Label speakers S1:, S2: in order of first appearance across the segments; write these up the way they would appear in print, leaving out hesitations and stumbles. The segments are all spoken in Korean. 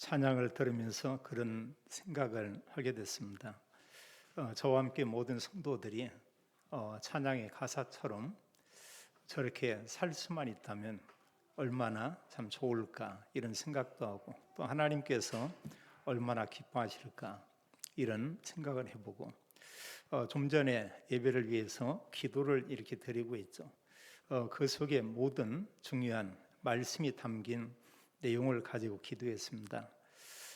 S1: 찬양을 들으면서 그런 생각을 하게 됐습니다. 저와 함께 모든 성도들이 찬양의 가사처럼 저렇게 살 수만 있다면 얼마나 참 좋을까 이런 생각도 하고, 또 하나님께서 얼마나 기뻐하실까 이런 생각을 해보고, 좀 전에 예배를 위해서 기도를 이렇게 드리고 있죠. 그 속에 모든 중요한 말씀이 담긴 내용을 가지고 기도했습니다.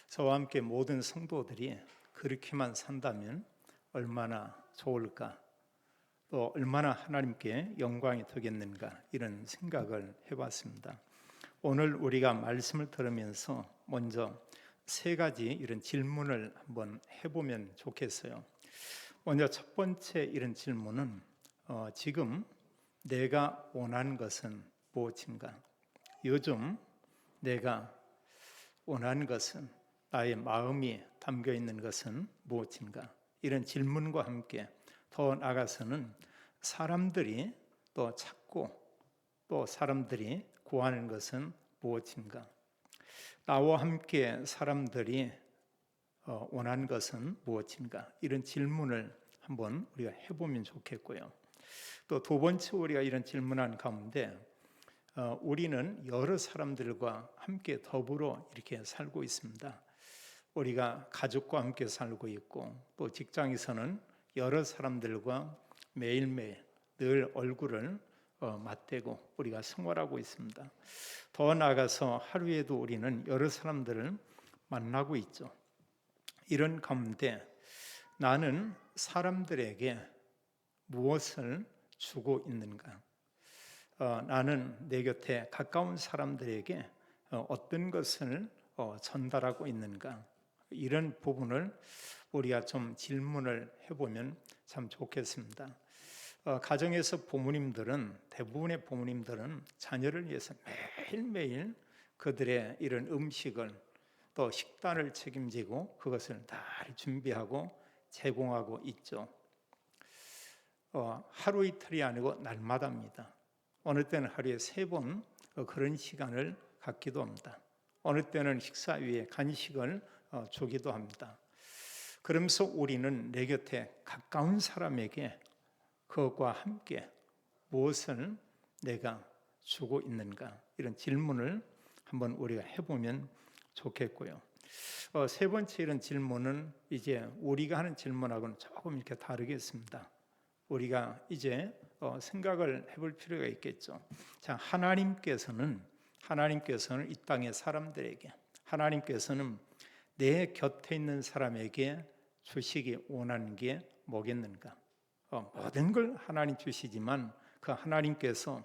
S1: 저와 함께 모든 성도들이 그렇게만 산다면 얼마나 좋을까, 또 얼마나 하나님께 영광이 되겠는가 이런 생각을 해봤습니다. 오늘 우리가 말씀을 들으면서 먼저 세 가지 이런 질문을 한번 해보면 좋겠어요. 먼저 첫 번째 이런 질문은 지금 내가 원하는 것은 무엇인가? 요즘 내가 원하는 것은, 나의 마음이 담겨 있는 것은 무엇인가? 이런 질문과 함께 더 나아가서는 사람들이 또 찾고 또 사람들이 구하는 것은 무엇인가? 나와 함께 사람들이 원하는 것은 무엇인가? 이런 질문을 한번 우리가 해보면 좋겠고요. 또 두 번째 우리가 이런 질문한 가운데 우리는 여러 사람들과 함께 더불어 이렇게 살고 있습니다. 우리가 가족과 함께 살고 있고, 또 직장에서는 여러 사람들과 매일매일 늘 얼굴을 맞대고 우리가 생활하고 있습니다. 더 나아가서 하루에도 우리는 여러 사람들을 만나고 있죠. 이런 가운데 나는 사람들에게 무엇을 주고 있는가? 나는 내 곁에 가까운 사람들에게 어떤 것을 전달하고 있는가? 이런 부분을 우리가 좀 질문을 해보면 참 좋겠습니다. 가정에서 대부분의 부모님들은 자녀를 위해서 매일매일 그들의 이런 음식을, 또 식단을 책임지고 그것을 다 준비하고 제공하고 있죠. 하루 이틀이 아니고 날마다입니다. 어느 때는 하루에 3번 그런 시간을 갖기도 합니다. 어느 때는 식사 위에 간식을 주기도 합니다. 그러면서 우리는 내 곁에 가까운 사람에게 그것과 함께 무엇을 내가 주고 있는가, 이런 질문을 한번 우리가 해보면 좋겠고요. 세 번째 이런 질문은 이제 우리가 하는 질문하고는 조금 이렇게 다르겠습니다. 우리가 이제 생각을 해볼 필요가 있겠죠. 자, 하나님께서는 이 땅의 사람들에게, 하나님께서는 내 곁에 있는 사람에게 주시기 원하는 게 뭐겠는가? 모든 걸 하나님 주시지만 그 하나님께서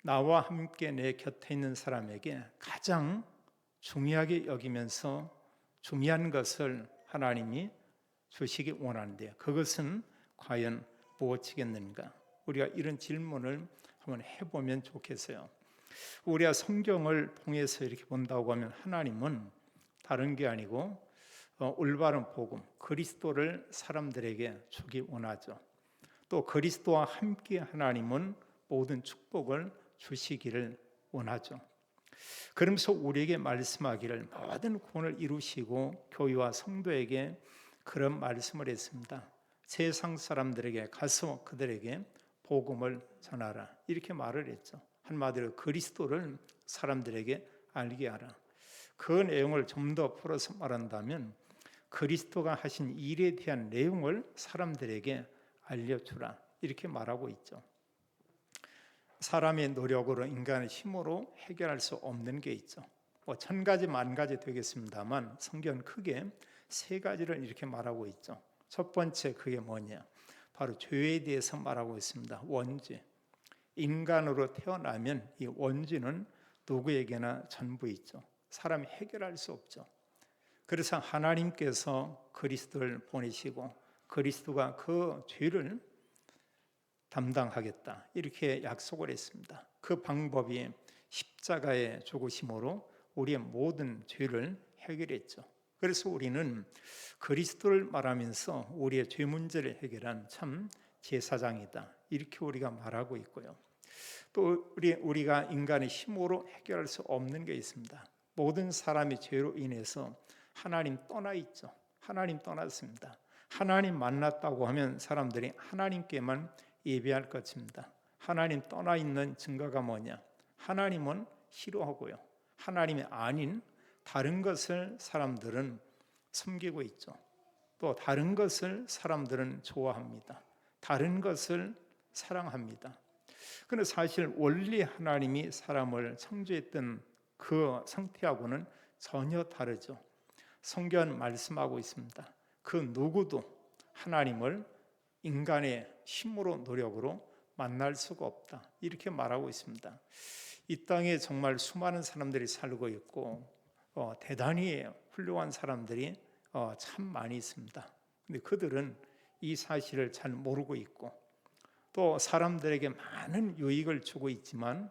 S1: 나와 함께 내 곁에 있는 사람에게 가장 중요하게 여기면서 중요한 것을 하나님이 주시기 원하는데, 그것은 과연 무엇이겠는가? 우리가 이런 질문을 한번 해보면 좋겠어요. 우리가 성경을 통해서 이렇게 본다고 하면 하나님은 다른 게 아니고 올바른 복음, 그리스도를 사람들에게 주기 원하죠. 또 그리스도와 함께 하나님은 모든 축복을 주시기를 원하죠. 그러면서 우리에게 말씀하기를 모든 구원을 이루시고 교회와 성도에게 그런 말씀을 했습니다. 세상 사람들에게 가서 그들에게 복음을 전하라, 이렇게 말을 했죠. 한마디로 그리스도를 사람들에게 알게 하라. 그 내용을 좀 더 풀어서 말한다면 그리스도가 하신 일에 대한 내용을 사람들에게 알려주라, 이렇게 말하고 있죠. 사람의 노력으로, 인간의 힘으로 해결할 수 없는 게 있죠. 1000가지 만가지 되겠습니다만 성경은 크게 3가지를 이렇게 말하고 있죠. 첫 번째, 그게 뭐냐? 바로 죄에 대해서 말하고 있습니다. 원죄. 인간으로 태어나면 이 원죄는 누구에게나 전부 있죠. 사람이 해결할 수 없죠. 그래서 하나님께서 그리스도를 보내시고 그리스도가 그 죄를 담당하겠다, 이렇게 약속을 했습니다. 그 방법이 십자가의 죽으심으로 우리의 모든 죄를 해결했죠. 그래서 우리는 그리스도를 말하면서 우리의 죄 문제를 해결한 참 제사장이다, 이렇게 우리가 말하고 있고요. 또 우리가 인간의 힘으로 해결할 수 없는 게 있습니다. 모든 사람의 죄로 인해서 하나님 떠나 있죠. 하나님 떠났습니다. 하나님 만났다고 하면 사람들이 하나님께만 예배할 것입니다. 하나님 떠나 있는 증거가 뭐냐? 하나님은 싫어하고요. 하나님이 아닌 다른 것을 사람들은 섬기고 있죠. 또 다른 것을 사람들은 좋아합니다. 다른 것을 사랑합니다. 그런데 사실 원래 하나님이 사람을 창조했던 그 상태하고는 전혀 다르죠. 성경 말씀하고 있습니다. 그 누구도 하나님을 인간의 힘으로 노력으로 만날 수가 없다. 이렇게 말하고 있습니다. 이 땅에 정말 수많은 사람들이 살고 있고 대단히 훌륭한 사람들이 참 많이 있습니다. 근데 그들은 이 사실을 잘 모르고 있고 또 사람들에게 많은 유익을 주고 있지만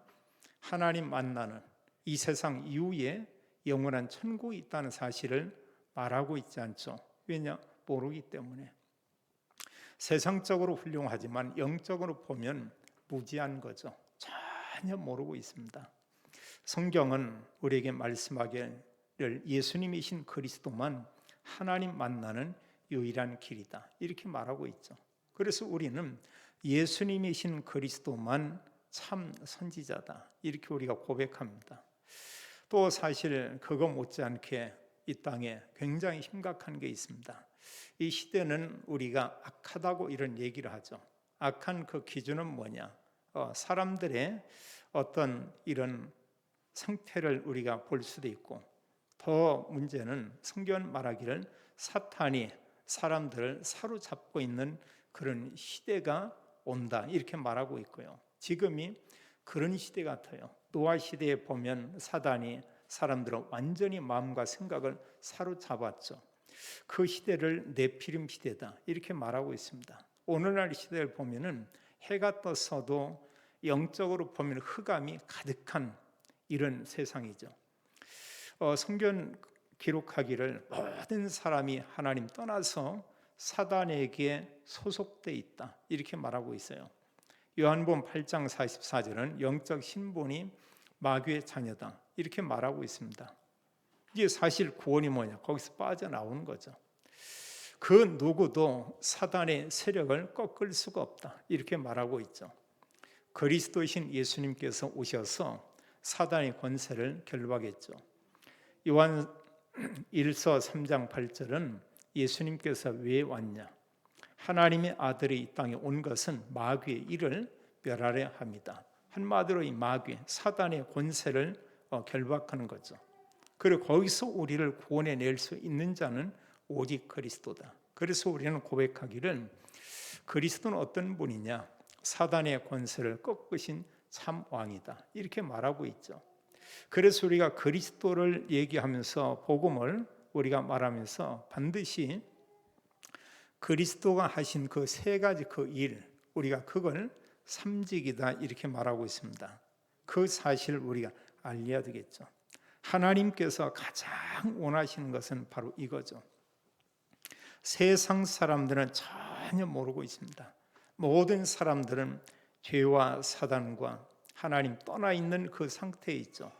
S1: 하나님 만나는 이 세상 이후에 영원한 천국이 있다는 사실을 말하고 있지 않죠. 왜냐? 모르기 때문에. 세상적으로 훌륭하지만 영적으로 보면 무지한 거죠. 전혀 모르고 있습니다. 성경은 우리에게 말씀하기를 예수님이신 그리스도만 하나님 만나는 유일한 길이다. 이렇게 말하고 있죠. 그래서 우리는 예수님이신 그리스도만 참 선지자다. 이렇게 우리가 고백합니다. 또 사실 그거 못지않게 이 땅에 굉장히 심각한 게 있습니다. 이 시대는 우리가 악하다고 이런 얘기를 하죠. 악한 그 기준은 뭐냐? 사람들의 어떤 이런 상태를 우리가 볼 수도 있고 더 문제는 성경 말하기를 사탄이 사람들을 사로잡고 있는 그런 시대가 온다 이렇게 말하고 있고요. 지금이 그런 시대 같아요. 노아 시대에 보면 사단이 사람들을 완전히 마음과 생각을 사로잡았죠. 그 시대를 네피림 시대다 이렇게 말하고 있습니다. 오늘날 시대를 보면은 해가 떴어도 영적으로 보면 흑암이 가득한 이런 세상이죠. 성경 기록하기를 모든 사람이 하나님 떠나서 사단에게 소속돼 있다 이렇게 말하고 있어요. 요한복음 8장 44절은 영적 신분이 마귀의 자녀다 이렇게 말하고 있습니다. 이게 사실 구원이 뭐냐? 거기서 빠져나오는 거죠. 그 누구도 사단의 세력을 꺾을 수가 없다 이렇게 말하고 있죠. 그리스도이신 예수님께서 오셔서 사단의 권세를 결박했죠. 요한 1서 3장 8절은 예수님께서 왜 왔냐? 하나님의 아들이 이 땅에 온 것은 마귀의 일을 멸하려 합니다. 한마디로 이 마귀, 사단의 권세를 결박하는 거죠. 그리고 거기서 우리를 구원해낼 수 있는 자는 오직 그리스도다. 그래서 우리는 고백하기를 그리스도는 어떤 분이냐? 사단의 권세를 꺾으신 참 왕이다. 이렇게 말하고 있죠. 그래서 우리가 그리스도를 얘기하면서 복음을 우리가 말하면서 반드시 그리스도가 하신 그 세 가지 그 일, 우리가 그걸 삼직이다 이렇게 말하고 있습니다. 그 사실을 우리가 알려야 되겠죠. 하나님께서 가장 원하시는 것은 바로 이거죠. 세상 사람들은 전혀 모르고 있습니다. 모든 사람들은 죄와 사단과 하나님 떠나 있는 그 상태에 있죠.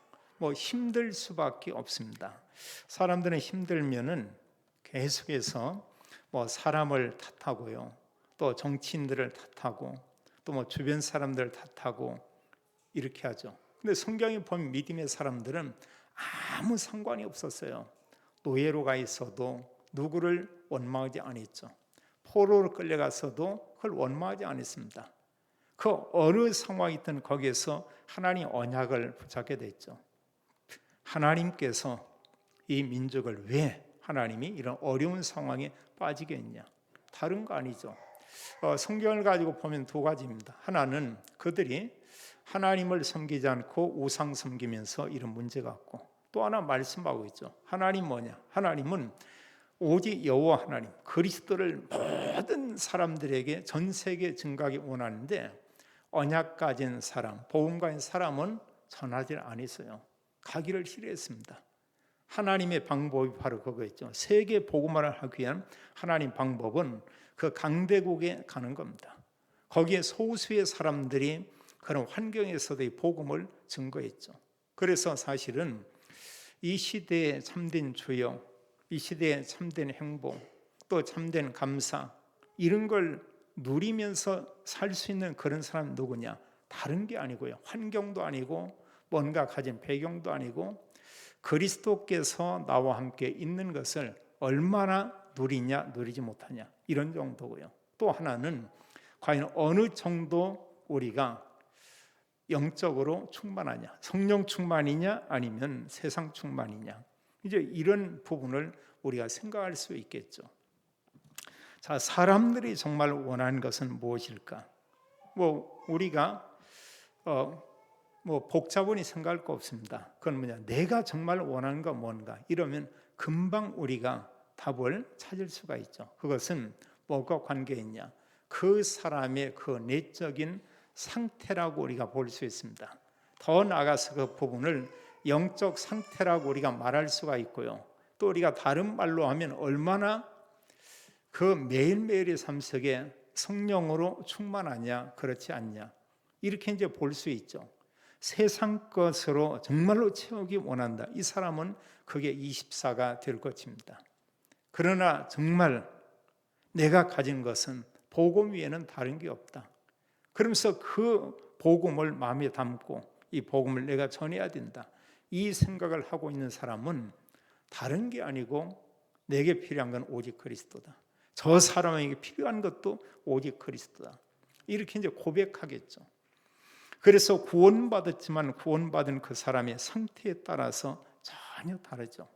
S1: 힘들 수밖에 없습니다. 사람들은 힘들면은 계속해서 사람을 탓하고요, 또 정치인들을 탓하고, 또 주변 사람들을 탓하고 이렇게 하죠. 근데 성경에 보면 믿음의 사람들은 아무 상관이 없었어요. 노예로 가 있어도 누구를 원망하지 않았죠. 포로로 끌려갔어도 그걸 원망하지 않았습니다. 그 어느 상황이 있든 거기에서 하나님 언약을 붙잡게 됐죠. 하나님께서 이 민족을 왜 하나님이 이런 어려운 상황에 빠지게 했냐? 다른 거 아니죠. 성경을 가지고 보면 두 가지입니다. 하나는 그들이 하나님을 섬기지 않고 우상 섬기면서 이런 문제가 있고, 또 하나 말씀하고 있죠. 하나님 뭐냐? 하나님은 오직 여호와 하나님 그리스도를 모든 사람들에게 전 세계에 증거하기 원하는데 언약 가진 사람, 복음 가진 사람은 전하지 않았어요. 가기를 싫어했습니다. 하나님의 방법이 바로 그거였죠. 세계 복음화를 하기 위한 하나님 방법은 그 강대국에 가는 겁니다. 거기에 소수의 사람들이 그런 환경에서도 이 복음을 증거했죠. 그래서 사실은 이 시대의 참된 조여, 이 시대의 참된 행복, 또 참된 감사, 이런 걸 누리면서 살 수 있는 그런 사람 누구냐? 다른 게 아니고요. 환경도 아니고 뭔가 가진 배경도 아니고 그리스도께서 나와 함께 있는 것을 얼마나 누리냐 누리지 못하냐, 이런 정도고요. 또 하나는 과연 어느 정도 우리가 영적으로 충만하냐, 성령 충만이냐 아니면 세상 충만이냐, 이제 이런 부분을 우리가 생각할 수 있겠죠. 자, 사람들이 정말 원하는 것은 무엇일까? 우리가 복잡하니 생각할 거 없습니다. 그건 뭐냐? 내가 정말 원하는 건 뭔가? 이러면 금방 우리가 답을 찾을 수가 있죠. 그것은 뭐가 관계 있냐? 그 사람의 그 내적인 상태라고 우리가 볼 수 있습니다. 더 나아가서 그 부분을 영적 상태라고 우리가 말할 수가 있고요. 또 우리가 다른 말로 하면 얼마나 그 매일매일의 삶 속에 성령으로 충만하냐 그렇지 않냐, 이렇게 이제 볼 수 있죠. 세상 것으로 정말로 채우기 원한다, 이 사람은 그게 24가 될 것입니다. 그러나 정말 내가 가진 것은 복음 위에는 다른 게 없다. 그러면서 그 복음을 마음에 담고 이 복음을 내가 전해야 된다, 이 생각을 하고 있는 사람은 다른 게 아니고 내게 필요한 건 오직 그리스도다. 저 사람에게 필요한 것도 오직 그리스도다. 이렇게 이제 고백하겠죠. 그래서 구원받았지만 구원받은 그 사람의 상태에 따라서 전혀 다르죠.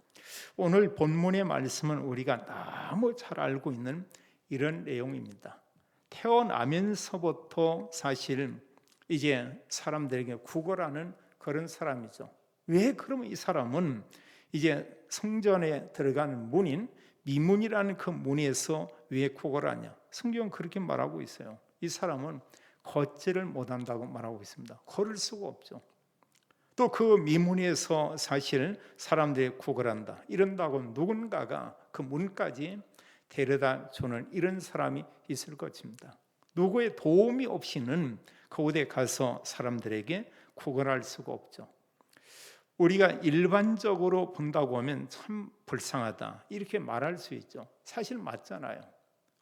S1: 오늘 본문의 말씀은 우리가 너무 잘 알고 있는 이런 내용입니다. 태어나면서부터 사실 이제 사람들에게 구걸하는 그런 사람이죠. 왜 그러면 이 사람은 이제 성전에 들어가는 문인 미문이라는 그 문에서 왜 구걸하냐? 성경은 그렇게 말하고 있어요. 이 사람은 걷지를 못한다고 말하고 있습니다. 걸을 수가 없죠. 또 그 미문에서 사실 사람들이 구걸한다 이런다고 누군가가 그 문까지 데려다 주는 이런 사람이 있을 것입니다. 누구의 도움이 없이는 그곳에 가서 사람들에게 구걸할 수가 없죠. 우리가 일반적으로 본다고 하면 참 불쌍하다 이렇게 말할 수 있죠. 사실 맞잖아요.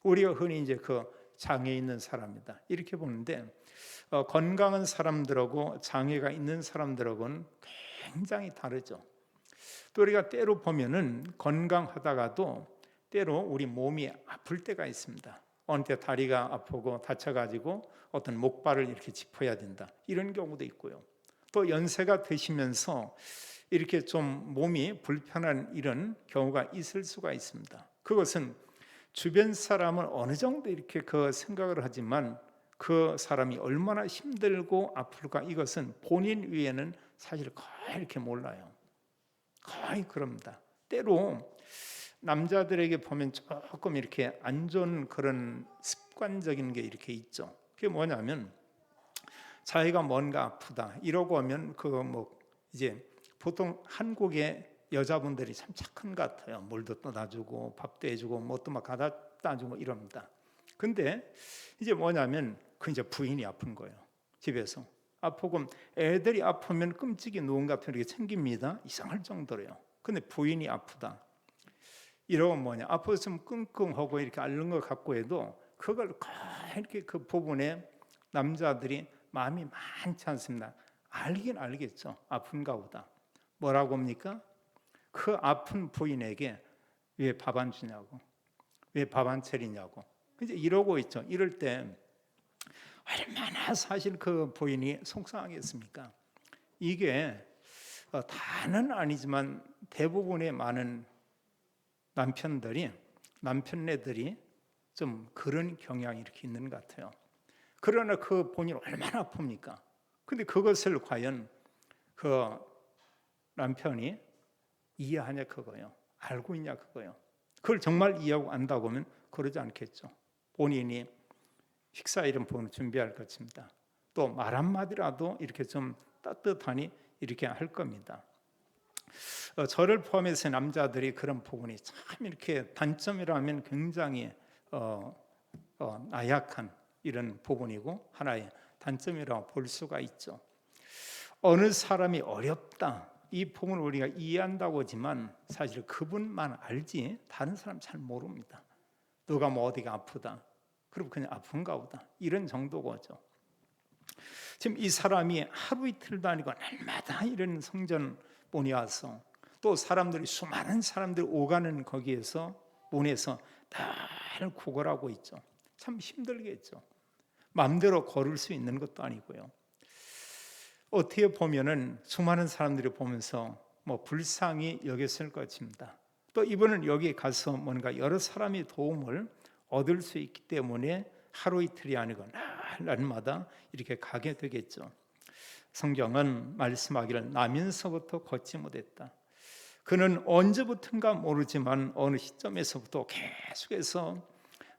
S1: 우리가 흔히 이제 그 장애 있는 사람이다 이렇게 보는데 건강한 사람들하고 장애가 있는 사람들하고는 굉장히 다르죠. 또 우리가 때로 보면은 건강하다가도 때로 우리 몸이 아플 때가 있습니다. 어느 때 다리가 아프고 다쳐가지고 어떤 목발을 이렇게 짚어야 된다 이런 경우도 있고요. 또 연세가 드시면서 이렇게 좀 몸이 불편한 이런 경우가 있을 수가 있습니다. 그것은 주변 사람은 어느 정도 이렇게 그 생각을 하지만 그 사람이 얼마나 힘들고 아플까 이것은 본인 위에는 사실 거의 이렇게 몰라요. 거의 그럽니다. 때로 남자들에게 보면 조금 이렇게 안 좋은 그런 습관적인 게 이렇게 있죠. 그게 뭐냐면 자기가 뭔가 아프다 이러고 하면 이제 보통 한국의 여자분들이 참 착한 것 같아요. 물도 떠다주고 밥도 해주고 뭣도 막 갖다 주고 이럽니다. 근데 이제 뭐냐면 그 이제 부인이 아픈 거예요. 집에서 아프고 애들이 아프면 끔찍이 누군 같은 이렇게 챙깁니다. 이상할 정도로요. 근데 부인이 아프다 이러면 뭐냐, 아팠으면 끙끙하고 이렇게 앓는 것 같고 해도 그걸 이렇게 그 부분에 남자들이 마음이 많지 않습니다. 알긴 알겠죠. 아픈가 보다. 뭐라고 합니까? 그 아픈 부인에게 왜 밥 안 주냐고, 왜 밥 안 차리냐고 이제 이러고 있죠. 이럴 때 얼마나 사실 그 부인이 속상하겠습니까? 이게 다는 아니지만 대부분의 많은 남편네들이 좀 그런 경향이 이렇게 있는 것 같아요. 그러나 그 본인이 얼마나 아픕니까? 근데 그것을 과연 그 남편이 이해하냐 그거예요. 알고 있냐 그거예요. 그걸 정말 이해하고 안다고 하면 그러지 않겠죠. 본인이 식사 이런 부분을 준비할 것입니다. 또 말 한마디라도 이렇게 좀 따뜻하니 이렇게 할 겁니다. 저를 포함해서 남자들이 그런 부분이 참 이렇게 단점이라면 굉장히 나약한 이런 부분이고 하나의 단점이라고 볼 수가 있죠. 어느 사람이 어렵다 이 복음을 우리가 이해한다고 하지만 사실 그분만 알지 다른 사람 잘 모릅니다. 너가 뭐 어디가 아프다, 그럼 그냥 아픈가 보다, 이런 정도거죠. 지금 이 사람이 하루 이틀도 아니고 날마다 이런 성전 문에 와서, 또 사람들이 수많은 사람들이 오가는 거기에서 문에서 늘 구걸하고 있죠. 참 힘들겠죠. 마음대로 걸을 수 있는 것도 아니고요. 어떻게 보면은 수많은 사람들이 보면서 뭐 불쌍히 여겼을 것입니다. 또 이분은 여기 가서 뭔가 여러 사람의 도움을 얻을 수 있기 때문에 하루 이틀이 아니고 날마다 이렇게 가게 되겠죠. 성경은 말씀하기를 나면서부터 걷지 못했다. 그는 언제부턴가 모르지만 어느 시점에서부터 계속해서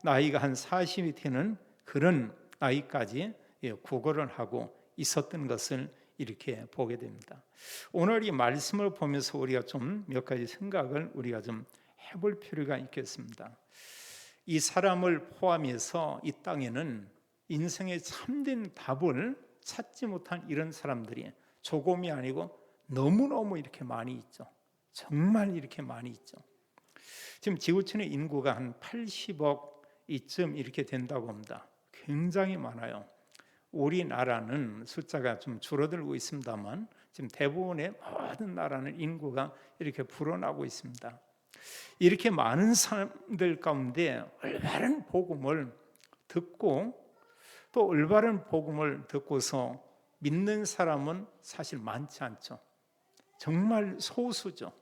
S1: 나이가 한 40이 되는 그런 나이까지 구걸을 하고 있었던 것을 이렇게 보게 됩니다. 오늘 이 말씀을 보면서 우리가 좀 몇 가지 생각을 우리가 좀 해볼 필요가 있겠습니다. 이 사람을 포함해서 이 땅에는 인생의 참된 답을 찾지 못한 이런 사람들이 조금이 아니고 너무너무 이렇게 많이 있죠. 정말 이렇게 많이 있죠. 지금 지구촌의 인구가 한 80억 이쯤 이렇게 된다고 합니다. 굉장히 많아요. 우리나라는 숫자가 좀 줄어들고 있습니다만 지금 대부분의 모든 나라는 인구가 이렇게 불어나고 있습니다. 이렇게 많은 사람들 가운데 올바른 복음을 듣고 또 올바른 복음을 듣고서 믿는 사람은 사실 많지 않죠. 정말 소수죠.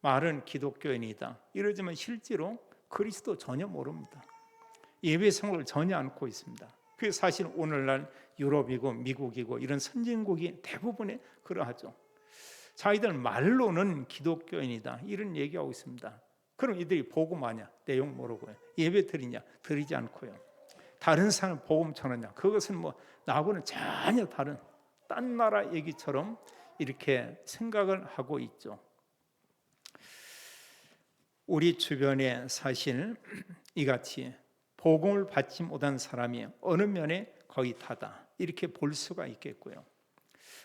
S1: 말은 기독교인이다 이러지만 실제로 그리스도 전혀 모릅니다. 예배 생활을 전혀 않고 있습니다. 그게 사실 오늘날 유럽이고 미국이고 이런 선진국이 대부분이 그러하죠. 자기들 말로는 기독교인이다 이런 얘기하고 있습니다. 그럼 이들이 복음하냐? 내용 모르고요. 예배 드리냐? 드리지 않고요. 다른 사람 복음 전하냐? 그것은 뭐 나하고는 전혀 다른 딴 나라 얘기처럼 이렇게 생각을 하고 있죠. 우리 주변에 사실 이같이 복음을 받지 못한 사람이 어느 면에 거의 다다 이렇게 볼 수가 있겠고요.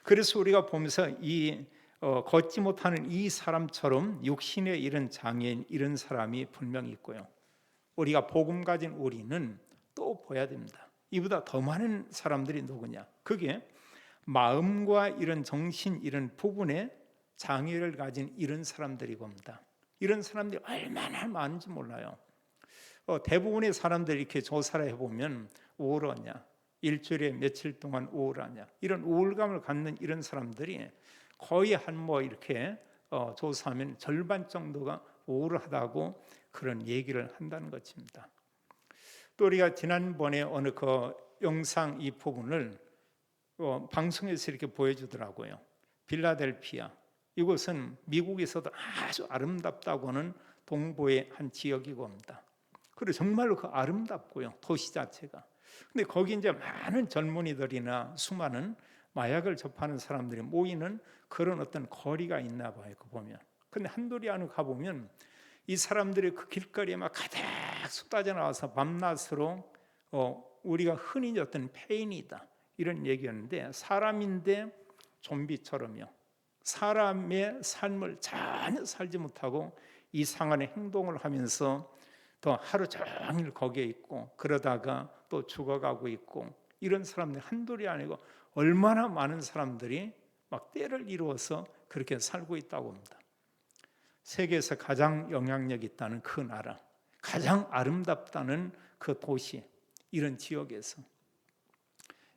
S1: 그래서 우리가 보면서 이 걷지 못하는 이 사람처럼 육신의 이런 장애인 이런 사람이 분명히 있고요. 우리가 복음 가진 우리는 또 보야 됩니다. 이보다 더 많은 사람들이 누구냐? 그게 마음과 이런 정신 이런 부분에 장애를 가진 이런 사람들이 봅니다. 이런 사람들이 얼마나 많은지 몰라요. 대부분의 사람들이 이렇게 조사를 해보면 우울하냐, 일주일에 며칠 동안 우울하냐, 이런 우울감을 갖는 이런 사람들이 거의 한 뭐 이렇게 조사하면 절반 정도가 우울하다고 그런 얘기를 한다는 것입니다. 또 우리가 지난번에 어느 그 영상 이 부분을 방송에서 이렇게 보여주더라고요. 필라델피아 이곳은 미국에서도 아주 아름답다고 하는 동부의 한 지역이고 합니다. 그리고 정말로 그 아름답고요, 도시 자체가. 근데 거기 이제 많은 젊은이들이나 수많은 마약을 접하는 사람들이 모이는 그런 어떤 거리가 있나 봐요. 그 보면. 근데 한둘이 안에 가보면 이 사람들이 그 길거리에 막 가득 쏟아져 나와서 밤낮으로 우리가 흔히 어떤 폐인이다 이런 얘기였는데, 사람인데 좀비처럼요. 사람의 삶을 전혀 살지 못하고 이상한 행동을 하면서 또 하루 종일 거기에 있고 그러다가 또 죽어가고 있고, 이런 사람들이 한둘이 아니고 얼마나 많은 사람들이 막 때를 이루어서 그렇게 살고 있다고 합니다. 세계에서 가장 영향력 있다는 그 나라, 가장 아름답다는 그 도시, 이런 지역에서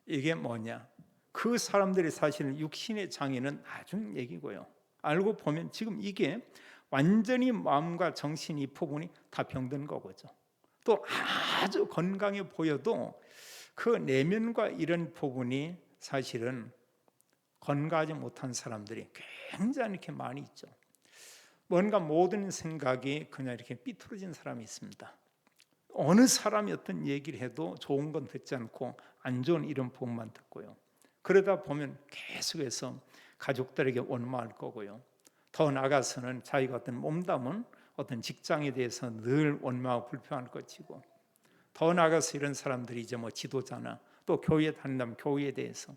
S1: 이게 뭐냐? 그 사람들이 사실은 육신의 장애는 나중 얘기고요. 알고 보면 지금 이게 완전히 마음과 정신 이 부분이 다 병든 거죠. 또 아주 건강해 보여도 그 내면과 이런 부분이 사실은 건강하지 못한 사람들이 굉장히 이렇게 많이 있죠. 뭔가 모든 생각이 그냥 이렇게 삐뚤어진 사람이 있습니다. 어느 사람이 어떤 얘기를 해도 좋은 건 듣지 않고 안 좋은 이런 부분만 듣고요. 그러다 보면 계속해서 가족들에게 원망할 거고요. 더 나아가서는 자기가 어떤 몸담은 어떤 직장에 대해서 늘 원망하고 불평할 것이고, 더 나아가서 이런 사람들이 이제 뭐 지도자나 또 교회에 다닌다면 교회에 대해서,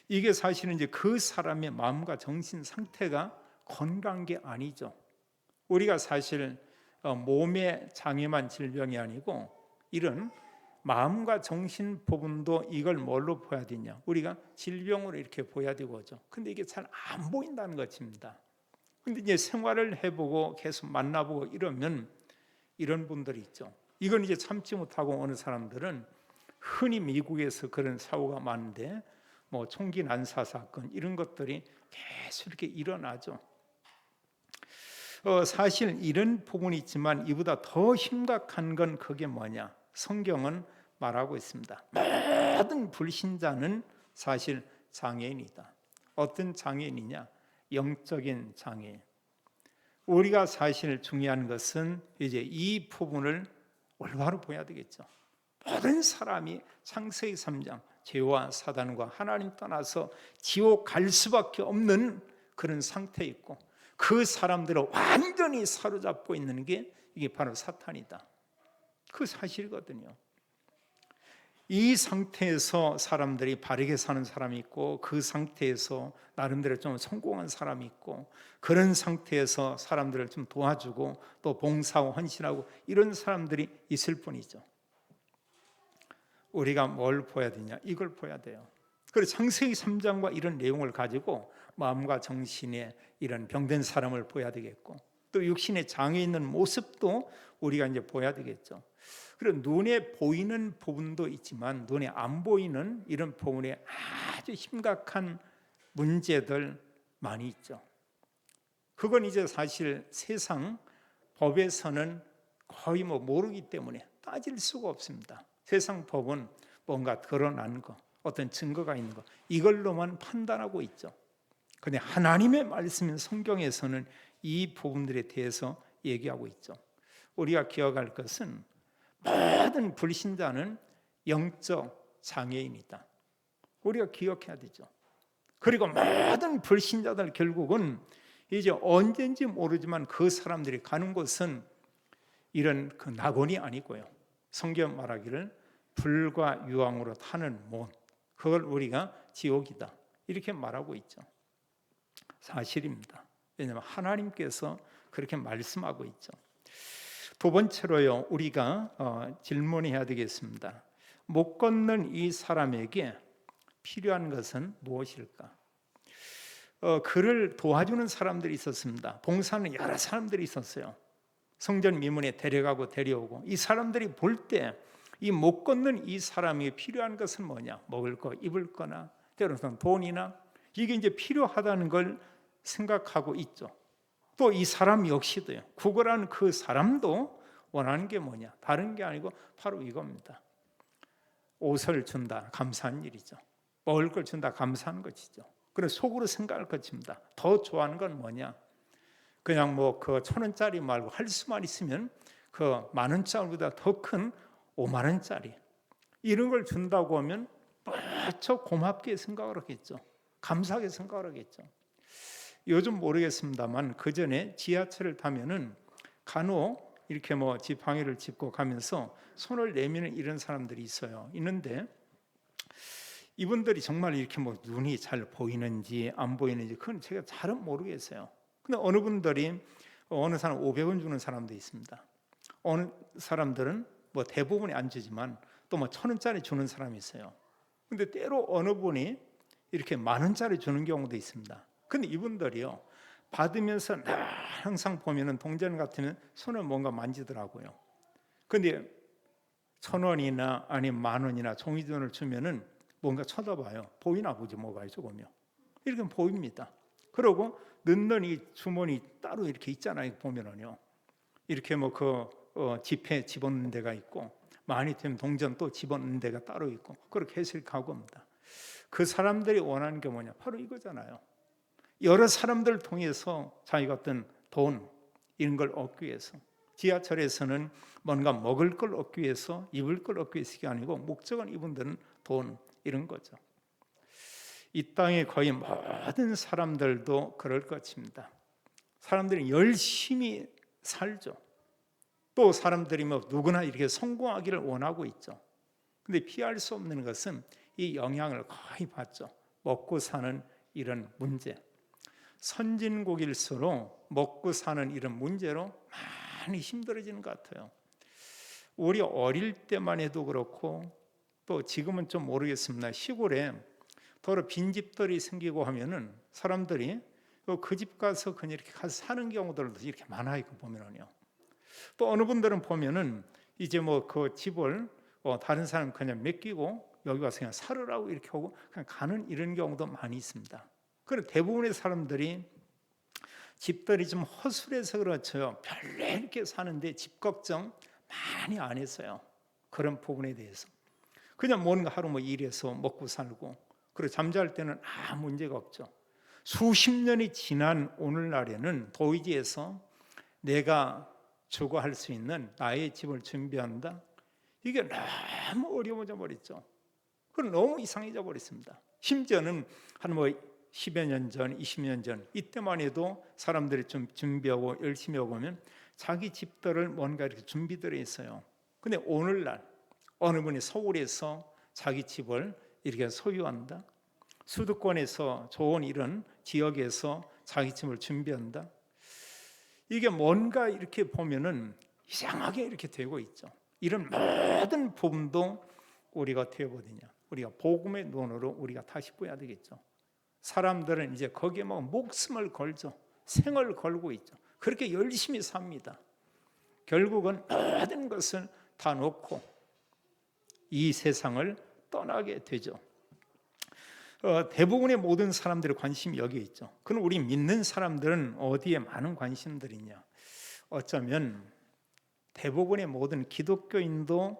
S1: 이게 사실은 이제 그 사람의 마음과 정신 상태가 건강한 게 아니죠. 우리가 사실 몸의 장애만 질병이 아니고 이런 마음과 정신 부분도 이걸 뭘로 보야 되냐? 우리가 질병으로 이렇게 보야 되고죠. 근데 이게 잘 안 보인다는 것입니다. 근데 이제 생활을 해보고 계속 만나보고 이러면 이런 분들이 있죠. 이건 이제 참지 못하고 어느 사람들은 흔히 미국에서 그런 사고가 많은데 뭐 총기 난사 사건 이런 것들이 계속 이렇게 일어나죠. 사실 이런 부분이 있지만 이보다 더 심각한 건 그게 뭐냐? 성경은 말하고 있습니다. 모든 불신자는 사실 장애인이다. 어떤 장애인이냐? 영적인 장애인. 우리가 사실 중요한 것은 이제 이 부분을 올바로 보야 되겠죠. 모든 사람이 창세기 3장 죄와 사단과 하나님 떠나서 지옥 갈 수밖에 없는 그런 상태에 있고 그 사람들을 완전히 사로잡고 있는 게 이게 바로 사탄이다. 그 사실이거든요. 이 상태에서 사람들이 바르게 사는 사람이 있고 그 상태에서 나름대로 좀 성공한 사람이 있고 그런 상태에서 사람들을 좀 도와주고 또 봉사하고 헌신하고 이런 사람들이 있을 뿐이죠. 우리가 뭘 보야 되냐? 이걸 보야 돼요. 그래서 창세기 3장과 이런 내용을 가지고 마음과 정신에 이런 병든 사람을 보야 되겠고 또 육신의 장애 있는 모습도 우리가 이제 보야 되겠죠. 그리고 눈에 보이는 부분도 있지만 눈에 안 보이는 이런 부분에 아주 심각한 문제들 많이 있죠. 그건 이제 사실 세상 법에서는 거의 모르기 때문에 따질 수가 없습니다. 세상 법은 뭔가 드러난 거, 어떤 증거가 있는 거 이걸로만 판단하고 있죠. 그런데 하나님의 말씀인 성경에서는 이 부분들에 대해서 얘기하고 있죠. 우리가 기억할 것은 모든 불신자는 영적 장애인이다. 우리가 기억해야 되죠. 그리고 모든 불신자들 결국은 이제 언젠지 모르지만 그 사람들이 가는 곳은 이런 그 낙원이 아니고요. 성경 말하기를 불과 유황으로 타는 문, 그걸 우리가 지옥이다 이렇게 말하고 있죠. 사실입니다. 왜냐하면 하나님께서 그렇게 말씀하고 있죠. 두 번째로요, 우리가 질문해야 되겠습니다. 못 걷는 이 사람에게 필요한 것은 무엇일까? 그를 도와주는 사람들이 있었습니다. 봉사하는 여러 사람들이 있었어요. 성전 미문에 데려가고 데려오고 이 사람들이 볼 때 이 못 걷는 이 사람에게 필요한 것은 뭐냐? 먹을 거, 입을 거나 때로는 돈이나 이게 이제 필요하다는 걸 생각하고 있죠. 또 이 사람 역시도요. 구걸하는 그 사람도 원하는 게 뭐냐? 다른 게 아니고 바로 이겁니다. 옷을 준다. 감사한 일이죠. 먹을 걸 준다. 감사한 것이죠. 그래서 속으로 생각할 것입니다. 더 좋아하는 건 뭐냐? 그냥 뭐 그 1,000원짜리 말고 할 수만 있으면 그 10,000원짜리보다 더 큰 50,000원짜리 이런 걸 준다고 하면 무척 고맙게 생각을 하겠죠. 감사하게 생각을 하겠죠. 요즘 모르겠습니다만 그 전에 지하철을 타면은 간혹 이렇게 뭐 지팡이를 짚고 가면서 손을 내미는 이런 사람들이 있어요. 있는데 이분들이 정말 이렇게 뭐 눈이 잘 보이는지 안 보이는지 그건 제가 잘은 모르겠어요. 근데 어느 분들이 어느 사람 500원 주는 사람도 있습니다. 어느 사람들은 뭐 대부분이 안 주지만 또 뭐 1,000원짜리 주는 사람이 있어요. 근데 때로 어느 분이 이렇게 10,000원짜리 주는 경우도 있습니다. 근데 이분들이요 받으면서 항상 보면은 동전 같으면 손을 뭔가 만지더라고요. 근데 1,000원이나 아니면 10,000원이나 종이돈을 주면은 뭔가 쳐다봐요. 보이나 보지 뭐가 조금요. 이렇게 보입니다. 그리고 넣는 이 주머니 따로 이렇게 있잖아요. 보면은요. 이렇게 뭐 지폐 집어넣는 데가 있고 많이 되면 동전 또 집어넣는 데가 따로 있고 그렇게 해서 가고 합니다. 그 사람들이 원하는 게 뭐냐? 바로 이거잖아요. 여러 사람들을 통해서 자기가 어떤 돈 이런 걸 얻기 위해서 지하철에서는 뭔가 먹을 걸 얻기 위해서 입을 걸 얻기 위해서가 아니고 목적은 이분들은 돈 이런 거죠. 이 땅의 거의 모든 사람들도 그럴 것입니다. 사람들이 열심히 살죠. 또 사람들이 뭐 누구나 이렇게 성공하기를 원하고 있죠. 근데 피할 수 없는 것은 이 영향을 거의 받죠. 먹고 사는 이런 문제, 선진국일수록 먹고 사는 이런 문제로 많이 힘들어지는 것 같아요. 우리 어릴 때만 해도 그렇고 또 지금은 좀 모르겠습니다. 시골에 더러 빈집들이 생기고 하면은 사람들이 그 집 가서 그냥 이렇게 가서 사는 경우들도 이렇게 많아요. 보면은요. 또 어느 분들은 보면은 이제 뭐 그 집을 다른 사람 그냥 맡기고 여기 와서 그냥 살으라고 이렇게 하고 그냥 가는 이런 경우도 많이 있습니다. 그리고 대부분의 사람들이 집들이 좀 허술해서 그렇죠. 별로 이렇게 사는데 집 걱정 많이 안 했어요. 그런 부분에 대해서 그냥 뭔가 하루 뭐 일해서 먹고 살고, 그리고 잠잘 때는 아무 문제가 없죠. 수십 년이 지난 오늘날에는 도의지에서 내가 주거할 수 있는 나의 집을 준비한다. 이게 너무 어려워져 버렸죠. 그럼 너무 이상해져 버렸습니다. 심지어는 한 뭐 10여 년 전, 20년 전 이때만 해도 사람들이 좀 준비하고 열심히 하고 오면 자기 집들을 뭔가 이렇게 준비들어 있어요. 근데 오늘날 어느 분이 서울에서 자기 집을 이렇게 소유한다. 수도권에서 좋은 이런 지역에서 자기 집을 준비한다. 이게 뭔가 이렇게 보면은 이상하게 이렇게 되고 있죠. 이런 모든 부분도 우리가 어떻게 보느냐, 우리가 복음의 눈으로 우리가 다시 봐야 되겠죠. 사람들은 이제 거기에 뭐 목숨을 걸죠. 생을 걸고 있죠. 그렇게 열심히 삽니다. 결국은 모든 것을 다 놓고 이 세상을 떠나게 되죠. 대부분의 모든 사람들의 관심이 여기에 있죠. 그럼 우리 믿는 사람들은 어디에 많은 관심들이 있냐? 어쩌면 대부분의 모든 기독교인도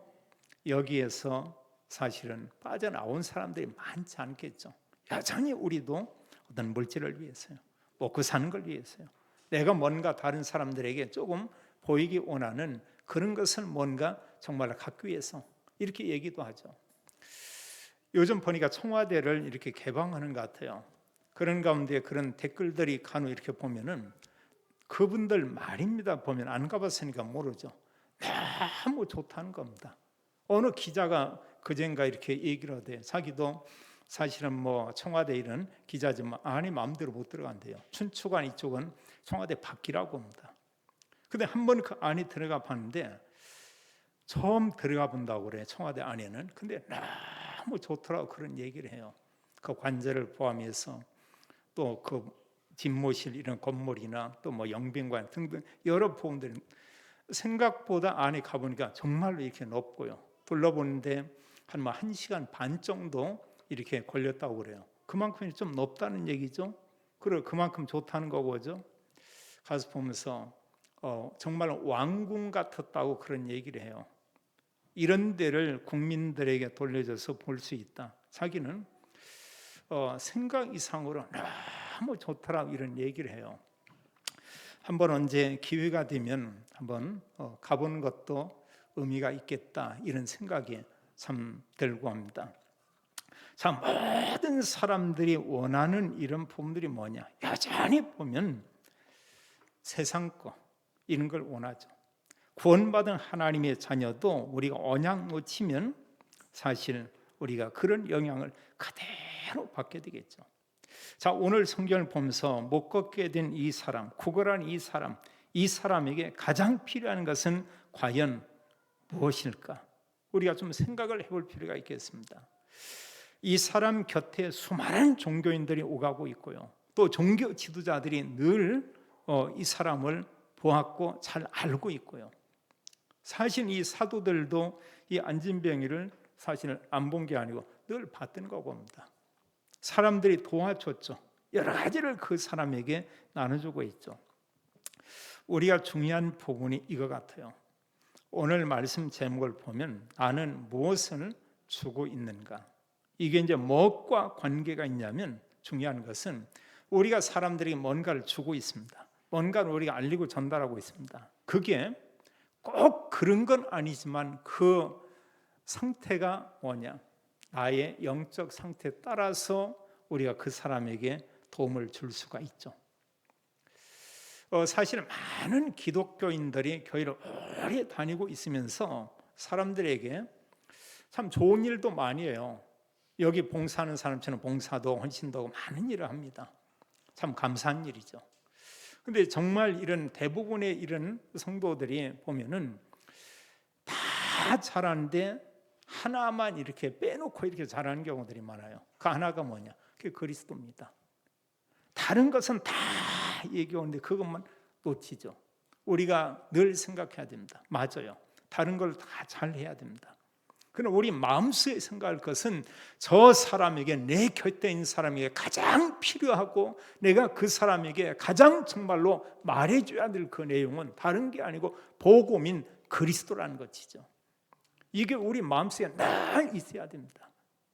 S1: 여기에서 사실은 빠져나온 사람들이 많지 않겠죠. 여전히 우리도 어떤 물질을 위해서요, 먹고 사는 걸 위해서요, 내가 뭔가 다른 사람들에게 조금 보이기 원하는 그런 것을 뭔가 정말 갖기 위해서 이렇게 얘기도 하죠. 요즘 보니까 청와대를 이렇게 개방하는 것 같아요. 그런 가운데 그런 댓글들이 간혹 이렇게 보면은 그분들 말입니다. 보면 안 가봤으니까 모르죠. 너무 좋다는 겁니다. 어느 기자가 그젠가 이렇게 얘기를 하대. 자기도 사실은 뭐 청와대 이런 기자지만 안에 마음대로 못 들어간대요. 춘추관 이쪽은 청와대 밖이라고 합니다. 근데 한 번 그 안에 들어가 봤는데 처음 들어가 본다고 그래, 청와대 안에는. 근데 너무 좋더라고 그런 얘기를 해요. 그 관제를 포함해서 또 그 집무실 이런 건물이나 또 뭐 영빈관 등등 여러 부분들이 생각보다 안에 가보니까 정말로 이렇게 높고요. 둘러보는데 한 1시간 반 정도 이렇게 걸렸다고 그래요. 그만큼 좀 높다는 얘기죠. 그리고 그만큼 좋다는 거고죠. 가서 보면서 정말 왕궁 같았다고 그런 얘기를 해요. 이런 데를 국민들에게 돌려줘서 볼 수 있다. 자기는 생각 이상으로 너무 좋더라고 이런 얘기를 해요. 한번 언제 기회가 되면 한번 가보는 것도 의미가 있겠다 이런 생각이 참 들고 합니다. 자, 모든 사람들이 원하는 이런 부분들이 뭐냐? 여전히 보면 세상 거 이런 걸 원하죠. 구원받은 하나님의 자녀도 우리가 언약 놓치면 사실 우리가 그런 영향을 그대로 받게 되겠죠. 자, 오늘 성경을 보면서 못 걷게 된 이 사람, 구걸한 이 사람에게 가장 필요한 것은 과연 무엇일까? 우리가 좀 생각을 해볼 필요가 있겠습니다. 이 사람 곁에 수많은 종교인들이 오가고 있고요. 또 종교 지도자들이 늘 이 사람을 보았고 잘 알고 있고요. 사실 이 사도들도 이 안진병이를 사실 안 본 게 아니고 늘 봤던 거고 봅니다. 사람들이 도와줬죠. 여러 가지를 그 사람에게 나눠주고 있죠. 우리가 중요한 부분이 이거 같아요. 오늘 말씀 제목을 보면 나는 무엇을 주고 있는가? 이게 이제 무엇과 관계가 있냐면 중요한 것은 우리가 사람들이 뭔가를 주고 있습니다. 뭔가를 우리가 알리고 전달하고 있습니다. 그게 꼭 그런 건 아니지만 그 상태가 뭐냐? 나의 영적 상태에 따라서 우리가 그 사람에게 도움을 줄 수가 있죠. 사실 많은 기독교인들이 교회를 오래 다니고 있으면서 사람들에게 참 좋은 일도 많이 해요. 여기 봉사하는 사람처럼 봉사도 헌신도 하고 많은 일을 합니다. 참 감사한 일이죠. 근데 정말 이런 대부분의 이런 성도들이 보면은 다 잘하는데 하나만 이렇게 빼놓고 이렇게 잘하는 경우들이 많아요. 그 하나가 뭐냐? 그게 그리스도입니다. 다른 것은 다 얘기하는데 그것만 놓치죠. 우리가 늘 생각해야 됩니다. 맞아요. 다른 걸 다 잘해야 됩니다. 그러나 우리 마음속에 생각할 것은 저 사람에게, 내 곁에 있는 사람에게 가장 필요하고 내가 그 사람에게 가장 정말로 말해줘야 될 그 내용은 다른 게 아니고 복음인 그리스도라는 것이죠. 이게 우리 마음속에 늘 있어야 됩니다.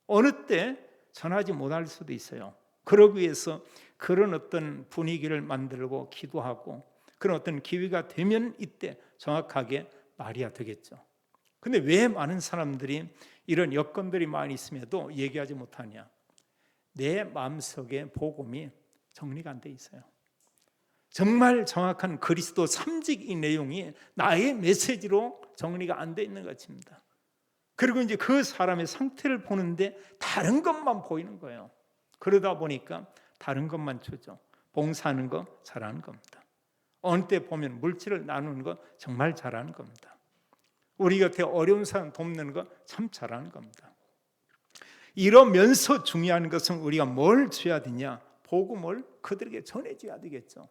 S1: 어느 때 전하지 못할 수도 있어요. 그러기 위해서 그런 어떤 분위기를 만들고 기도하고 그런 어떤 기회가 되면 이때 정확하게 말해야 되겠죠. 근데 왜 많은 사람들이 이런 여건들이 많이 있음에도 얘기하지 못하냐? 내 마음속에 복음이 정리가 안 돼 있어요. 정말 정확한 그리스도 삼직 이 내용이 나의 메시지로 정리가 안 돼 있는 것입니다. 그리고 이제 그 사람의 상태를 보는데 다른 것만 보이는 거예요. 그러다 보니까 다른 것만 주죠. 봉사하는 거 잘하는 겁니다. 어느 때 보면 물질을 나누는 거 정말 잘하는 겁니다. 우리 곁에 어려운 사람 돕는 거 참 잘하는 겁니다. 이러면서 중요한 것은 우리가 뭘 줘야 되냐? 복음을 그들에게 전해줘야 되겠죠.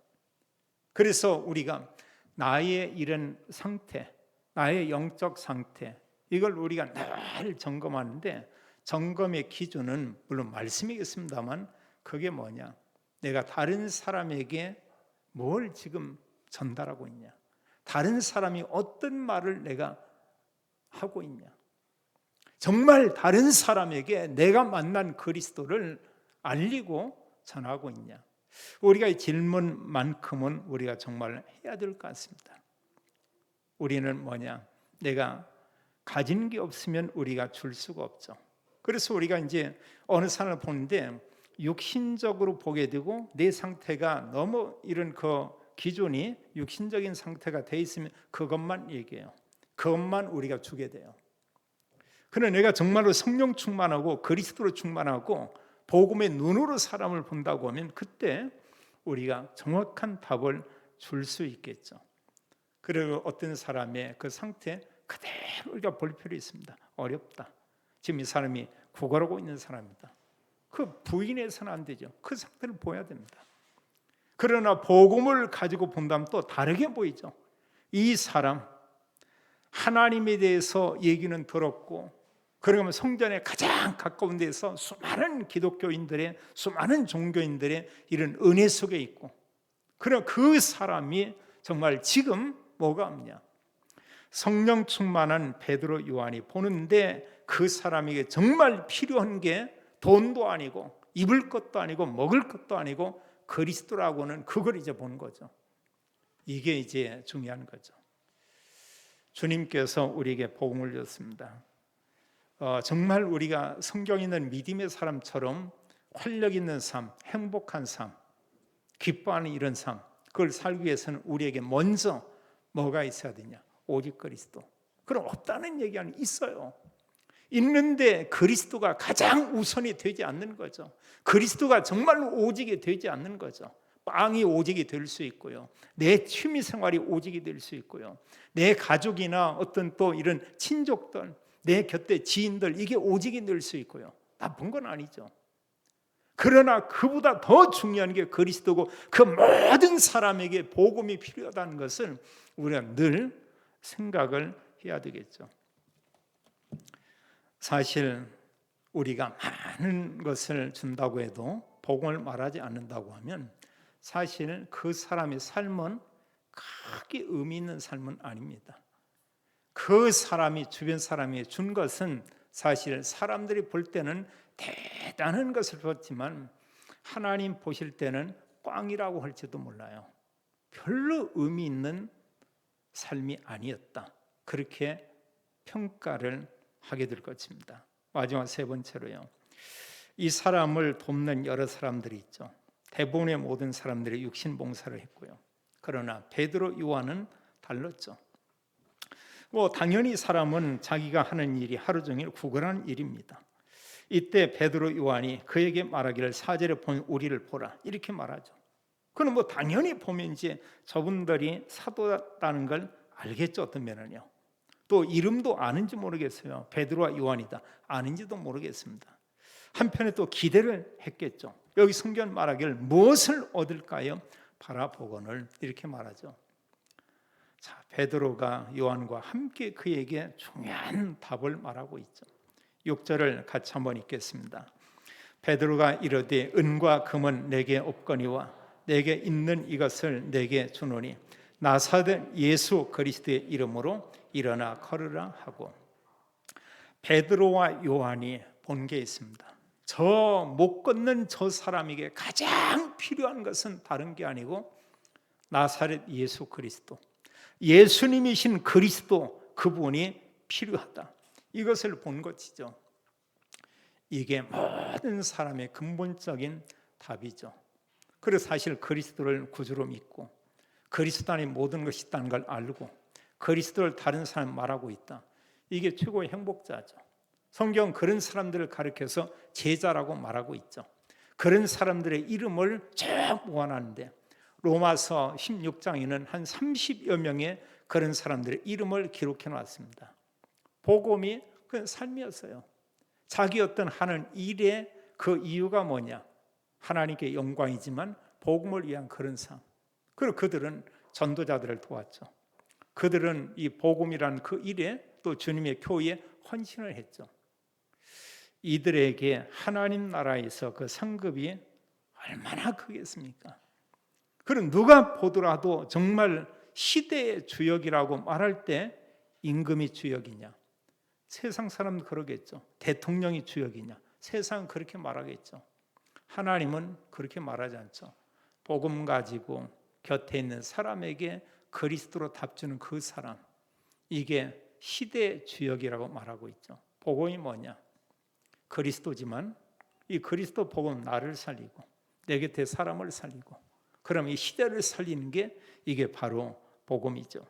S1: 그래서 우리가 나의 이런 상태, 나의 영적 상태, 이걸 우리가 늘 점검하는데 점검의 기준은 물론 말씀이겠습니다만 그게 뭐냐? 내가 다른 사람에게 뭘 지금 전달하고 있냐? 다른 사람이 어떤 말을 내가 하고 있냐? 정말 다른 사람에게 내가 만난 그리스도를 알리고 전하고 있냐? 우리가 이 질문만큼은 우리가 정말 해야 될 것 같습니다. 우리는 뭐냐? 내가 가진 게 없으면 우리가 줄 수가 없죠. 그래서 우리가 이제 어느 사람을 보는데 육신적으로 보게 되고 내 상태가 너무 이런 그 기준이 육신적인 상태가 돼 있으면 그것만 얘기해요. 그것만 우리가 주게 돼요. 그러나 내가 정말로 성령 충만하고 그리스도로 충만하고 복음의 눈으로 사람을 본다고 하면 그때 우리가 정확한 답을 줄 수 있겠죠. 그리고 어떤 사람의 그 상태 그대로 우리가 볼 필요 있습니다. 어렵다. 지금 이 사람이 구걸하고 있는 사람이다. 그 부인해서는 안 되죠. 그 상태를 보여야 됩니다. 그러나 복음을 가지고 본다면 또 다르게 보이죠. 이 사람 하나님에 대해서 얘기는 들었고 그러면 성전에 가장 가까운 데서 수많은 기독교인들의 수많은 종교인들의 이런 은혜 속에 있고 그러나 그 사람이 정말 지금 뭐가 없냐? 성령 충만한 베드로 요한이 보는데 그 사람에게 정말 필요한 게 돈도 아니고 입을 것도 아니고 먹을 것도 아니고 그리스도라고는 그걸 이제 보는 거죠. 이게 이제 중요한 거죠. 주님께서 우리에게 복음을 주셨습니다. 정말 우리가 성경 있는 믿음의 사람처럼 활력 있는 삶, 행복한 삶, 기뻐하는 이런 삶, 그걸 살기 위해서는 우리에게 먼저 뭐가 있어야 되냐? 오직 그리스도. 그럼 없다는 얘기 아니 있어요. 있는데 그리스도가 가장 우선이 되지 않는 거죠. 그리스도가 정말로 오직이 되지 않는 거죠. 빵이 오직이 될 수 있고요. 내 취미 생활이 오직이 될 수 있고요. 내 가족이나 어떤 또 이런 친족들, 내 곁에 지인들 이게 오직이 될 수 있고요. 나쁜 건 아니죠. 그러나 그보다 더 중요한 게 그리스도고 그 모든 사람에게 복음이 필요하다는 것을 우리가 늘 생각을 해야 되겠죠. 사실 우리가 많은 것을 준다고 해도 복음을 말하지 않는다고 하면 사실 그 사람의 삶은 크게 의미 있는 삶은 아닙니다. 그 사람이 주변 사람이 준 것은 사실 사람들이 볼 때는 대단한 것을 줬지만 하나님 보실 때는 꽝이라고 할지도 몰라요. 별로 의미 있는 삶이 아니었다. 그렇게 평가를 하게 될 것입니다. 마지막 세 번째로요. 이 사람을 돕는 여러 사람들이 있죠. 대부분의 모든 사람들이 육신봉사를 했고요. 그러나 베드로 요한은 달랐죠. 당연히 사람은 자기가 하는 일이 하루 종일 구걸하는 일입니다. 이때 베드로 요한이 그에게 말하기를 4절에 본 우리를 보라 이렇게 말하죠. 그는 뭐 당연히 보면 이제 저분들이 사도다는 걸 알겠죠. 어떤 면은요. 또 이름도 아는지 모르겠어요. 베드로와 요한이다 아는지도 모르겠습니다. 한편에 또 기대를 했겠죠. 여기 성경 말하기를 무엇을 얻을까요? 바라보거늘 이렇게 말하죠. 자, 베드로가 요한과 함께 그에게 중요한 답을 말하고 있죠. 6절을 같이 한번 읽겠습니다. 베드로가 이르되 은과 금은 내게 없거니와 내게 있는 이것을 내게 주노니 나사렛 예수 그리스도의 이름으로 일어나 걸으라 하고, 베드로와 요한이 본 게 있습니다. 저 못 걷는 저 사람에게 가장 필요한 것은 다른 게 아니고 나사렛 예수 그리스도, 예수님이신 그리스도 그분이 필요하다. 이것을 본 것이죠. 이게 모든 사람의 근본적인 답이죠. 그래서 사실 그리스도를 구주로 믿고 그리스도 안에 모든 것이 있다는 걸 알고 그리스도를 다른 사람 말하고 있다. 이게 최고의 행복자죠. 성경 그런 사람들을 가리켜서 제자라고 말하고 있죠. 그런 사람들의 이름을 쭉 모아놨는데 로마서 16장에는 한 30여 명의 그런 사람들의 이름을 기록해 놨습니다. 복음이 그 삶이었어요. 자기 어떤 하는 일의 그 이유가 뭐냐? 하나님께 영광이지만 복음을 위한 그런 삶. 그리고 그들은 전도자들을 도왔죠. 그들은 이 복음이란 그 일에 또 주님의 교회에 헌신을 했죠. 이들에게 하나님 나라에서 그 상급이 얼마나 크겠습니까? 그럼 누가 보더라도 정말 시대의 주역이라고 말할 때 임금이 주역이냐? 세상 사람은 그러겠죠. 대통령이 주역이냐? 세상은 그렇게 말하겠죠. 하나님은 그렇게 말하지 않죠. 복음 가지고 곁에 있는 사람에게 그리스도로 답주는 그 사람, 이게 시대의 주역이라고 말하고 있죠. 복음이 뭐냐? 그리스도지만 이 그리스도 복음 나를 살리고 내 곁에 사람을 살리고 그럼 이 시대를 살리는 게 이게 바로 복음이죠.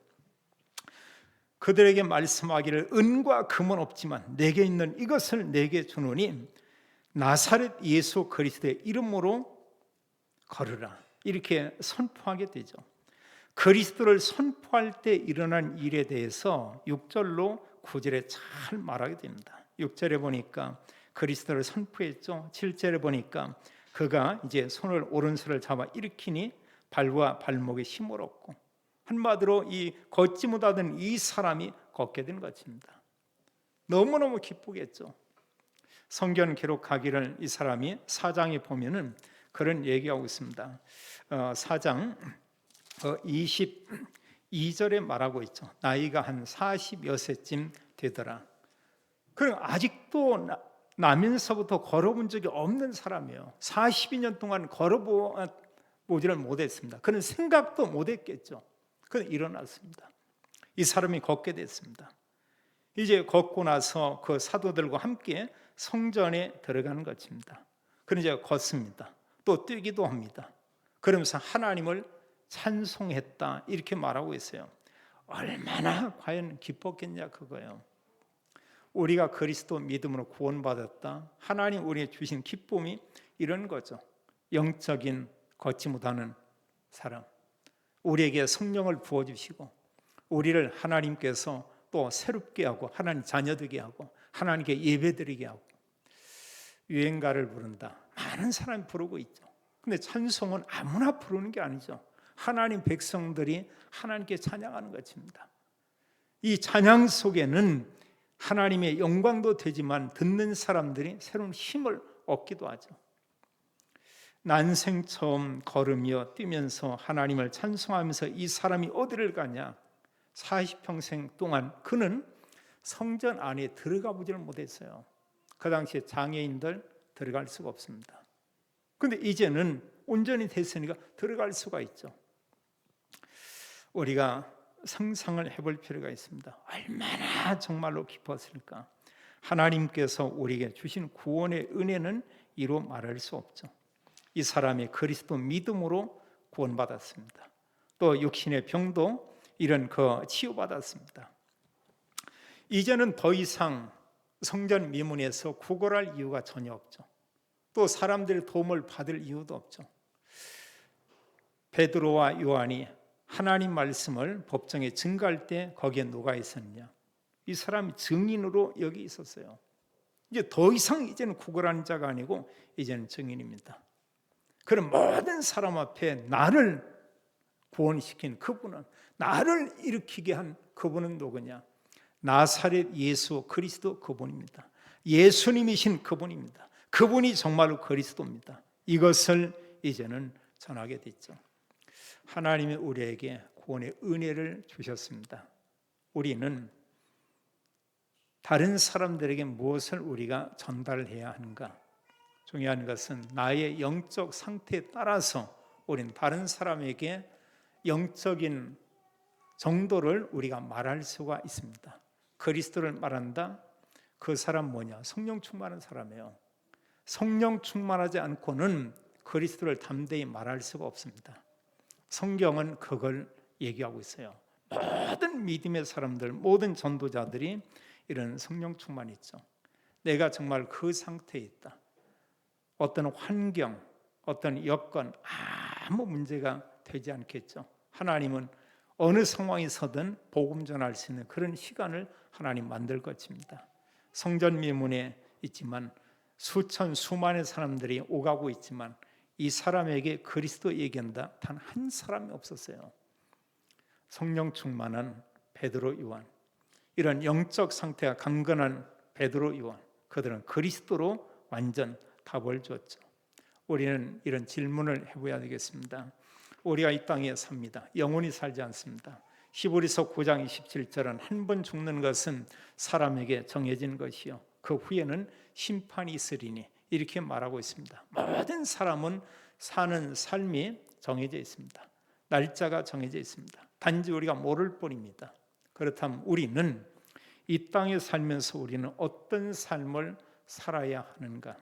S1: 그들에게 말씀하기를 은과 금은 없지만 내게 있는 이것을 내게 주노니 나사렛 예수 그리스도의 이름으로 걸으라 이렇게 선포하게 되죠. 그리스도를 선포할 때 일어난 일에 대해서 6절로 9절에 잘 말하게 됩니다. 6절에 보니까 그리스도를 선포했죠. 7절에 보니까 그가 이제 손을 오른손을 잡아 일으키니 발과 발목에 힘을 얻고, 한마디로 이 걷지 못하던 이 사람이 걷게 된 것입니다. 너무너무 기쁘겠죠. 성경 기록하기를 이 사람이 4장에 보면은 그런 얘기하고 있습니다. 4장 22절에 말하고 있죠. 나이가 한 40여세쯤 되더라. 그럼 아직도 나면서부터 걸어본 적이 없는 사람이에요. 42년 동안 걸어보지를 못했습니다. 그런 생각도 못했겠죠. 그는 일어났습니다. 이 사람이 걷게 됐습니다. 이제 걷고 나서 그 사도들과 함께 성전에 들어가는 것입니다. 그는 이제 걷습니다. 또 뛰기도 합니다. 그러면서 하나님을 찬송했다 이렇게 말하고 있어요. 얼마나 과연 기뻤겠냐 그거예요. 우리가 그리스도 믿음으로 구원받았다. 하나님 우리에게 주신 기쁨이 이런 거죠. 영적인 걷지 못하는 사람, 우리에게 성령을 부어주시고 우리를 하나님께서 또 새롭게 하고 하나님 자녀되게 하고 하나님께 예배드리게 하고, 유행가를 부른다. 많은 사람이 부르고 있죠. 근데 찬송은 아무나 부르는 게 아니죠. 하나님 백성들이 하나님께 찬양하는 것입니다. 이 찬양 속에는 하나님의 영광도 되지만 듣는 사람들이 새로운 힘을 얻기도 하죠. 난생 처음 걸으며 뛰면서 하나님을 찬송하면서 이 사람이 어디를 가냐? 40평생 동안 그는 성전 안에 들어가 보지를 못했어요. 그 당시에 장애인들 들어갈 수가 없습니다. 그런데 이제는 온전히 됐으니까 들어갈 수가 있죠. 우리가 상상을 해볼 필요가 있습니다. 얼마나 정말로 기뻤을까. 하나님께서 우리에게 주신 구원의 은혜는 이루 말할 수 없죠. 이 사람이 그리스도 믿음으로 구원받았습니다. 또 육신의 병도 이런 치유받았습니다. 이제는 더 이상 성전 미문에서 구걸할 이유가 전혀 없죠. 또 사람들의 도움을 받을 이유도 없죠. 베드로와 요한이 하나님 말씀을 법정에 증거할 때 거기에 누가 있었느냐? 이 사람이 증인으로 여기 있었어요. 이제 더 이상 이제는 구걸하는 자가 아니고 이제는 증인입니다. 그런 모든 사람 앞에 나를 구원시킨 그분은, 나를 일으키게 한 그분은 누구냐? 나사렛 예수 그리스도 그분입니다. 예수님이신 그분입니다. 그분이 정말로 그리스도입니다. 이것을 이제는 전하게 됐죠. 하나님이 우리에게 구원의 은혜를 주셨습니다. 우리는 다른 사람들에게 무엇을 우리가 전달해야 하는가? 중요한 것은 나의 영적 상태에 따라서 우리는 다른 사람에게 영적인 정도를 우리가 말할 수가 있습니다. 그리스도를 말한다? 그 사람 뭐냐? 성령 충만한 사람이에요. 성령 충만하지 않고는 그리스도를 담대히 말할 수가 없습니다. 성경은 그걸 얘기하고 있어요. 모든 믿음의 사람들, 모든 전도자들이 이런 성령 충만이 있죠. 내가 정말 그 상태에 있다. 어떤 환경, 어떤 여건 아무 문제가 되지 않겠죠. 하나님은 어느 상황에서든 복음 전할 수 있는 그런 시간을 하나님 만들 것입니다. 성전 미문에 있지만 수만의 사람들이 오가고 있지만 이 사람에게 그리스도 얘기한다 단 한 사람이 없었어요. 성령 충만한 베드로 요한, 이런 영적 상태가 강건한 베드로 요한, 그들은 그리스도로 완전 답을 줬죠. 우리는 이런 질문을 해봐야 되겠습니다. 우리가 이 땅에 삽니다. 영원히 살지 않습니다. 히브리서 9장 27절은 한 번 죽는 것은 사람에게 정해진 것이요 그 후에는 심판이 있으리니 이렇게 말하고 있습니다. 모든 사람은 사는 삶이 정해져 있습니다. 날짜가 정해져 있습니다. 단지 우리가 모를 뿐입니다. 그렇다면 우리는 이 땅에 살면서 우리는 어떤 삶을 살아야 하는가?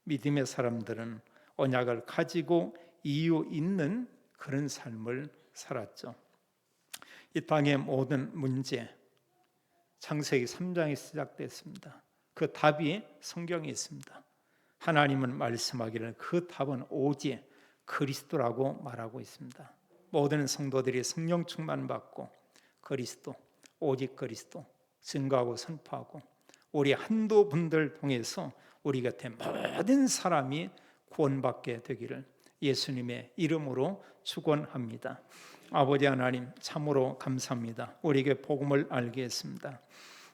S1: 믿음의 사람들은 언약을 가지고 이유 있는 그런 삶을 살았죠. 이 땅의 모든 문제, 창세기 3장에 시작됐습니다. 그 답이 성경에 있습니다. 하나님은 말씀하기를 그 답은 오직 그리스도라고 말하고 있습니다. 모든 성도들이 성령 충만 받고 그리스도, 오직 그리스도 증거하고 선포하고 우리 한두 분들 통해서 우리 곁에 모든 사람이 구원받게 되기를 예수님의 이름으로 축원합니다. 아버지 하나님 참으로 감사합니다. 우리에게 복음을 알게 했습니다.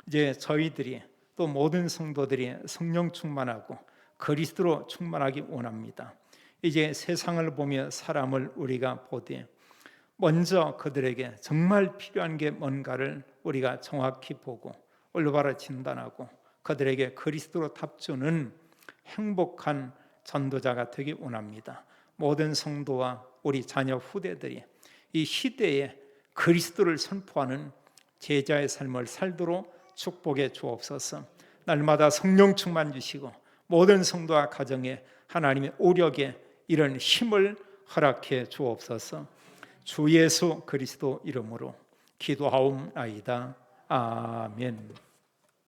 S1: 이제 저희들이 또 모든 성도들이 성령 충만하고 그리스도로 충만하기 원합니다. 이제 세상을 보며 사람을 우리가 보되 먼저 그들에게 정말 필요한 게 뭔가를 우리가 정확히 보고 올바로 진단하고 그들에게 그리스도로 답주는 행복한 전도자가 되기 원합니다. 모든 성도와 우리 자녀 후대들이 이 시대에 그리스도를 선포하는 제자의 삶을 살도록 축복해 주옵소서. 날마다 성령 충만 주시고 모든 성도와 가정에 하나님의 오력에 이런 힘을 허락해 주옵소서. 주 예수 그리스도 이름으로 기도하옵나이다. 아멘.